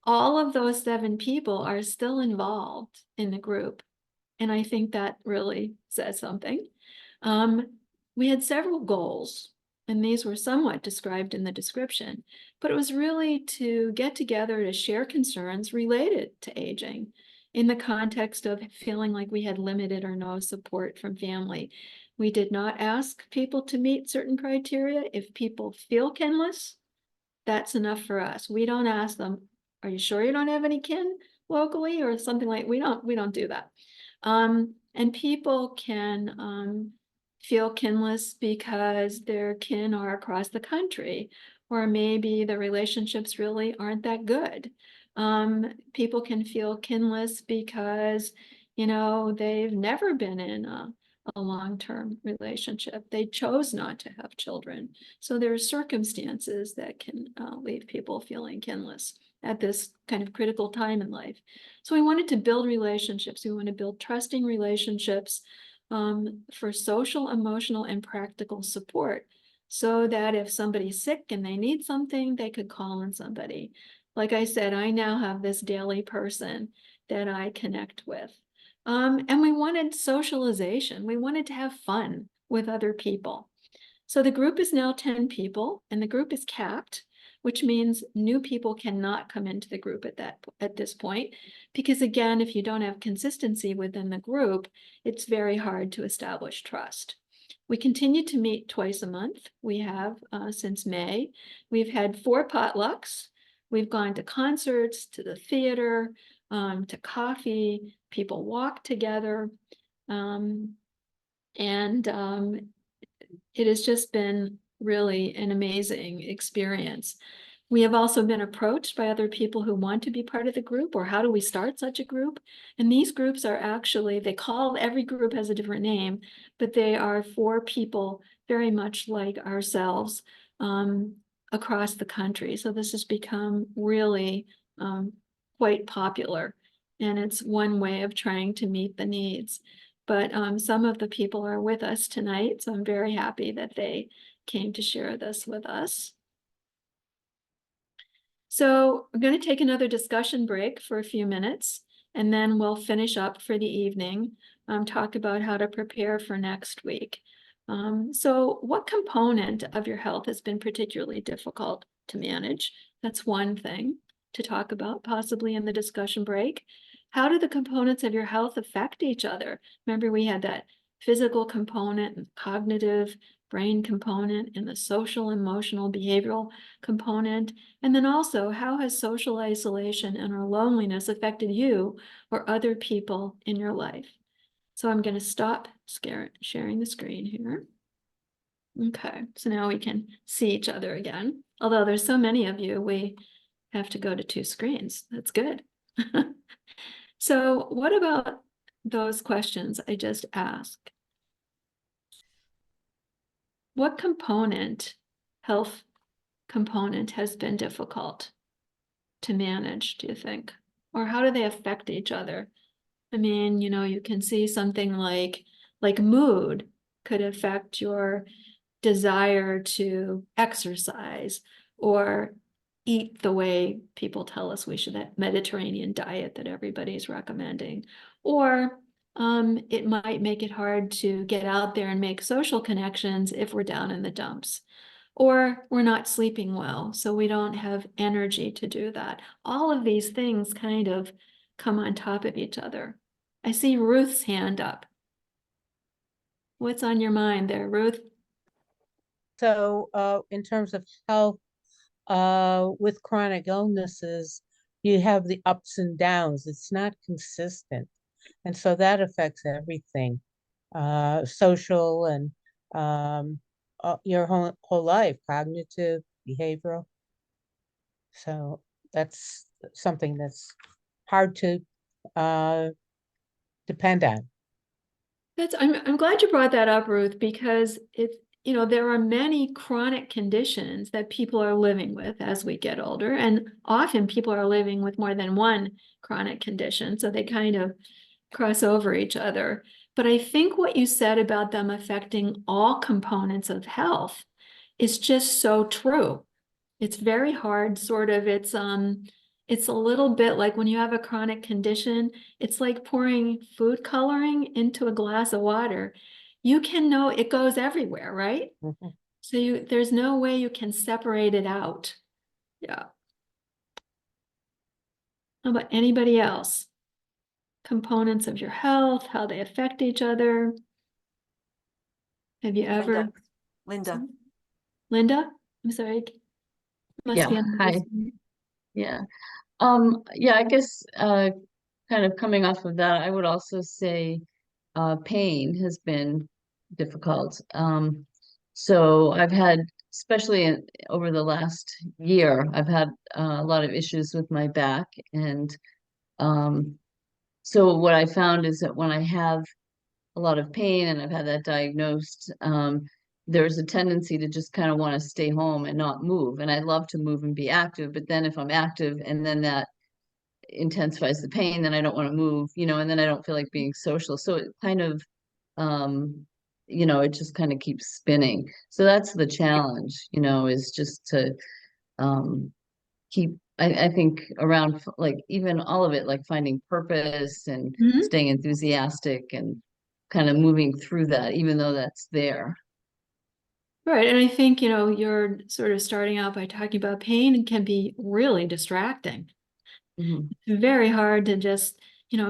Speaker 2: All of those 7 people are still involved in the group. And I think that really says something. We had several goals, and these were somewhat described in the description, but it was really to get together to share concerns related to aging in the context of feeling like we had limited or no support from family. We did not ask people to meet certain criteria. If people feel kinless, that's enough for us. We don't ask them, are you sure you don't have any kin locally or something like, we don't do that. And people can feel kinless because their kin are across the country, or maybe the relationships really aren't that good. People can feel kinless because, you know, they've never been in a long-term relationship. They chose not to have children. So there are circumstances that can leave people feeling kinless at this kind of critical time in life. So we wanted to build relationships. We want to build trusting relationships for social, emotional, and practical support, so that if somebody's sick and they need something, they could call on somebody. Like I said, I now have this daily person that I connect with. And we wanted socialization. We wanted to have fun with other people. So the group is now 10 people, and the group is capped, which means new people cannot come into the group at this point, because again, if you don't have consistency within the group, it's very hard to establish trust. We continue to meet twice a month. We have since May. We've had 4 potlucks. We've gone to concerts, to the theater, to coffee. People walk together. It has just been really an amazing experience. We have also been approached by other people who want to be part of the group, or how do we start such a group? And these groups are actually, every group has a different name, but they are for people very much like ourselves across the country. So this has become really quite popular, and it's one way of trying to meet the needs. But some of the people are with us tonight, so I'm very happy that they came to share this with us. So I'm going to take another discussion break for a few minutes, and then we'll finish up for the evening, talk about how to prepare for next week. So what component of your health has been particularly difficult to manage? That's one thing to talk about, possibly in the discussion break. How do the components of your health affect each other? Remember, we had that physical component and cognitive brain component and the social, emotional, behavioral component. And then also, how has social isolation and or loneliness affected you or other people in your life? So I'm going to stop sharing the screen here. Okay, so now we can see each other again. Although there's so many of you, we have to go to 2 screens. That's good. So what about those questions I just asked? What health component has been difficult to manage, do you think? Or how do they affect each other? I mean, you can see something like mood could affect your desire to exercise or eat the way people tell us we should, that Mediterranean diet that everybody's recommending. Or it might make it hard to get out there and make social connections if we're down in the dumps. Or we're not sleeping well, so we don't have energy to do that. All of these things kind of come on top of each other. I see Ruth's hand up. What's on your mind there, Ruth?
Speaker 11: So, in terms of health, with chronic illnesses, you have the ups and downs. It's not consistent. And so that affects everything, social and your whole life, cognitive, behavioral. So that's something that's hard to depend on.
Speaker 2: I'm glad you brought that up, Ruth, because there are many chronic conditions that people are living with as we get older, and often people are living with more than one chronic condition, so they kind of cross over each other. But I think what you said about them affecting all components of health is just so true. It's very hard, sort of, it's a little bit like when you have a chronic condition, it's like pouring food coloring into a glass of water. You can know it goes everywhere, right?
Speaker 11: Mm-hmm.
Speaker 2: So there's no way you can separate it out. Yeah. How about anybody else? Components of your health, how they affect each other. Have you ever?
Speaker 1: Linda.
Speaker 2: Linda? I'm sorry. Must be on the
Speaker 12: Hi.
Speaker 2: list.
Speaker 12: Yeah. Yeah, I guess kind of coming off of that, I would also say pain has been difficult. So I've had, especially over the last year, I've had a lot of issues with my back. And so what I found is that when I have a lot of pain and I've had that diagnosed, there's a tendency to just kind of want to stay home and not move. And I love to move and be active, but then if I'm active and then that intensifies the pain, then I don't want to move, and then I don't feel like being social. So it kind of, it just kind of keeps spinning. So that's the challenge, is just to keep, I think around like even all of it, like finding purpose and staying enthusiastic and kind of moving through that, even though that's there.
Speaker 2: Right. And I think, you're sort of starting out by talking about pain and can be really distracting. It's very hard to just,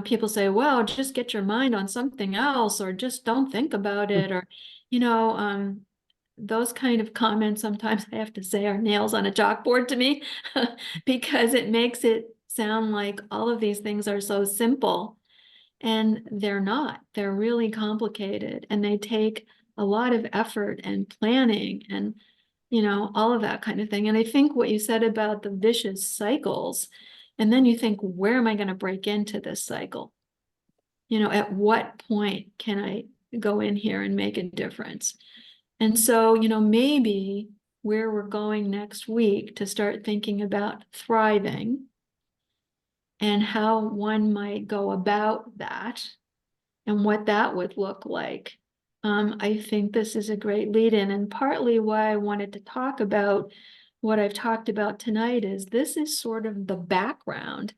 Speaker 2: people say, well, just get your mind on something else or just don't think about it. Or, those kind of comments sometimes I have to say are nails on a chalkboard to me because it makes it sound like all of these things are so simple. And they're not. They're really complicated and they take a lot of effort and planning and, all of that kind of thing. And I think what you said about the vicious cycles, and then you think, where am I going to break into this cycle? At what point can I go in here and make a difference? And so, maybe where we're going next week to start thinking about thriving and how one might go about that and what that would look like. I think this is a great lead-in, and partly why I wanted to talk about what I've talked about tonight is this is sort of the background.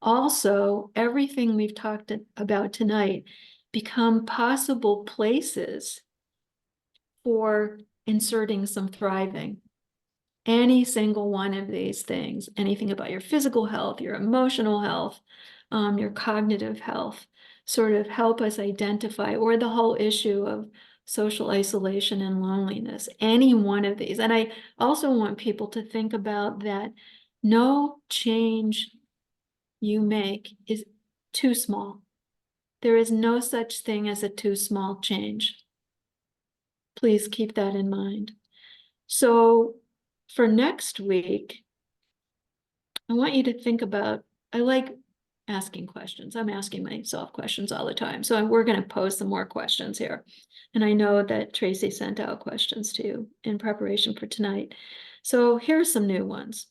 Speaker 2: Also, everything we've talked about tonight become possible places for inserting some thriving. Any single one of these things, anything about your physical health, your emotional health, your cognitive health, sort of help us identify, or the whole issue of social isolation and loneliness, any one of these. And I also want people to think about that no change you make is too small. There is no such thing as a too small change. Please keep that in mind. So for next week, I want you to think about, I like asking questions. I'm asking myself questions all the time. So we're going to pose some more questions here. And I know that Tracy sent out questions to you in preparation for tonight. So here are some new ones.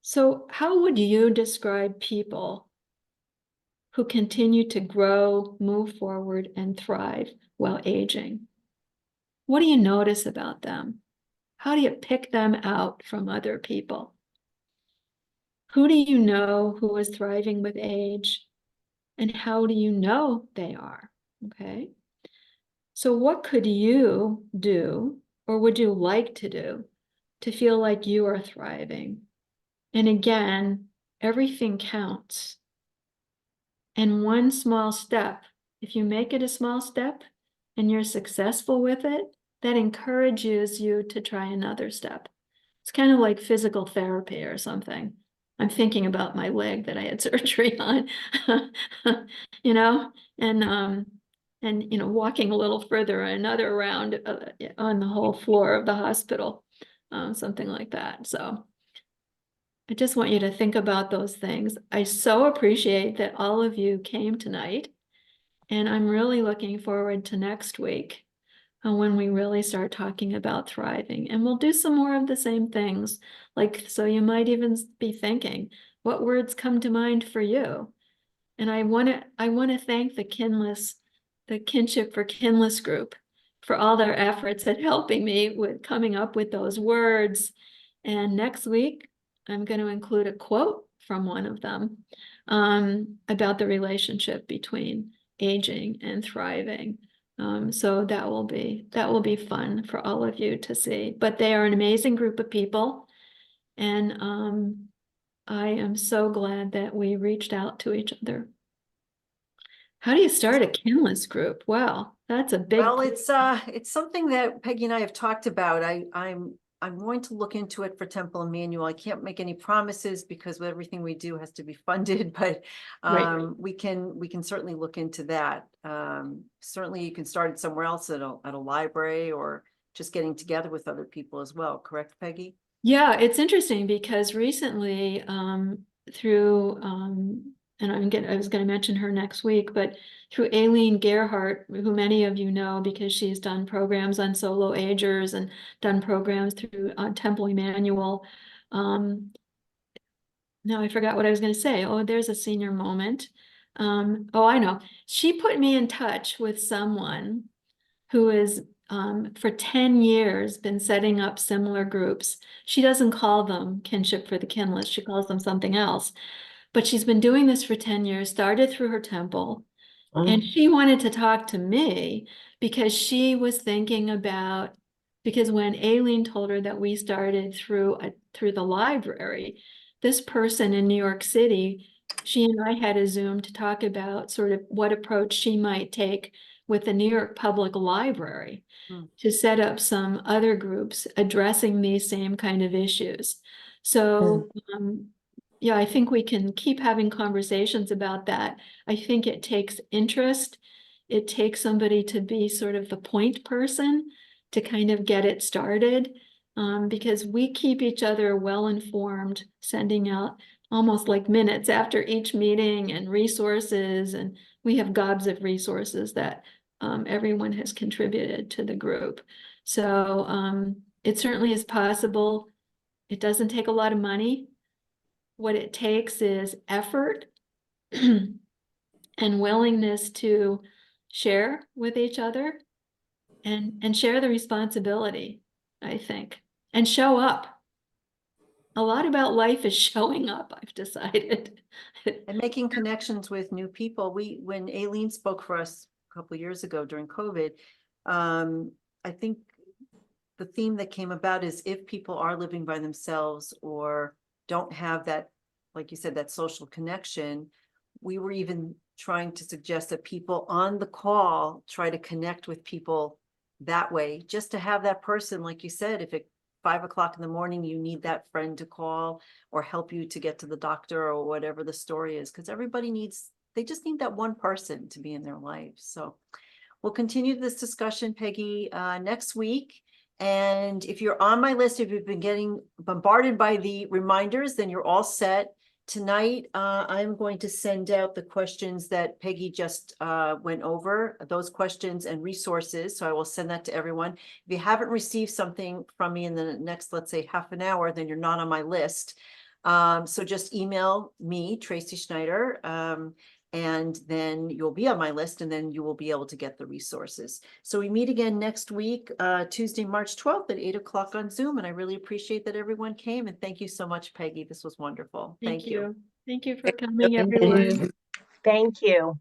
Speaker 2: So how would you describe people who continue to grow, move forward, and thrive while aging? What do you notice about them? How do you pick them out from other people? Who do you know who is thriving with age? And how do you know they are? Okay. So what could you do, or would you like to do, to feel like you are thriving? And again, everything counts. And one small step, if you make it a small step and you're successful with it, that encourages you to try another step. It's kind of like physical therapy or something. I'm thinking about my leg that I had surgery on, you know, and you know, walking a little further, another round on the whole floor of the hospital, something like that. So I just want you to think about those things. I so appreciate that all of you came tonight, and I'm really looking forward to next week when we really start talking about thriving. And we'll do some more of the same things. Like, so you might even be thinking, what words come to mind for you? And I want to thank the Kinless, the Kinship for Kinless group, for all their efforts at helping me with coming up with those words. And next week, I'm going to include a quote from one of them about the relationship between aging and thriving. So that will be fun for all of you to see. But they are an amazing group of people, and I am so glad that we reached out to each other. How do you start a Kinless group? Wow, that's a big.
Speaker 1: Well, it's something that Peggy and I have talked about. I'm going to look into it for Temple Emmanuel. I can't make any promises because everything we do has to be funded, but we can certainly look into that. Certainly you can start it somewhere else at a library, or just getting together with other people as well. Correct, Peggy?
Speaker 2: Yeah, it's interesting because recently through and I was going to mention her next week, but through Aileen Gerhardt, who many of you know because she's done programs on solo agers and done programs through Temple Emmanuel. Now I forgot what I was going to say. Oh, there's a senior moment. Oh, I know. She put me in touch with someone who is for 10 years been setting up similar groups. She doesn't call them Kinship for the Kinless. She calls them something else. But she's been doing this for 10 years, started through her temple. And she wanted to talk to me because she was thinking about, because when Aileen told her that we started through the library, this person in New York City, she and I had a Zoom to talk about sort of what approach she might take with the New York Public Library to set up some other groups addressing these same kind of issues. So yeah, I think we can keep having conversations about that. I think it takes interest. It takes somebody to be sort of the point person to kind of get it started, because we keep each other well informed, sending out almost like minutes after each meeting and resources. And we have gobs of resources that everyone has contributed to the group. So it certainly is possible. It doesn't take a lot of money. What it takes is effort and willingness to share with each other and share the responsibility, I think, and show up. A lot about life is showing up, I've decided.
Speaker 1: And making connections with new people. When Aileen spoke for us a couple of years ago during COVID, I think the theme that came about is if people are living by themselves or don't have that, like you said, that social connection, we were even trying to suggest that people on the call try to connect with people that way, just to have that person, like you said, if at 5 o'clock in the morning, you need that friend to call or help you to get to the doctor or whatever the story is, because everybody they just need that one person to be in their life. So we'll continue this discussion, Peggy, next week. And if you're on my list, if you've been getting bombarded by the reminders, then you're all set. Tonight, I'm going to send out the questions that Peggy just went over, those questions and resources. So I will send that to everyone. If you haven't received something from me in the next, let's say, half an hour, then you're not on my list. So just email me, Tracy Schneider, and then you'll be on my list, and then you will be able to get the resources. So we meet again next week, Tuesday, March 12th at 8 o'clock on Zoom. And I really appreciate that everyone came. And thank you so much, Peggy. This was wonderful. Thank you.
Speaker 2: Thank you for coming,
Speaker 12: Thank
Speaker 2: everyone.
Speaker 12: you.
Speaker 8: Thank you.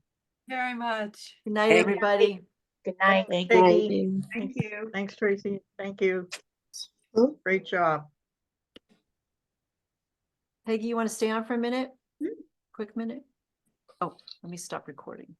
Speaker 6: Very much.
Speaker 1: Good night,
Speaker 7: Thank you.
Speaker 1: everybody.
Speaker 8: Good night.
Speaker 9: Thanks,
Speaker 12: Thank
Speaker 9: Peggy.
Speaker 12: you.
Speaker 9: Thank you. Thanks, Tracy. Thank you.
Speaker 8: Oop.
Speaker 9: Great job.
Speaker 1: Peggy, you want to stay on for a minute? Quick minute? Oh, let me stop recording.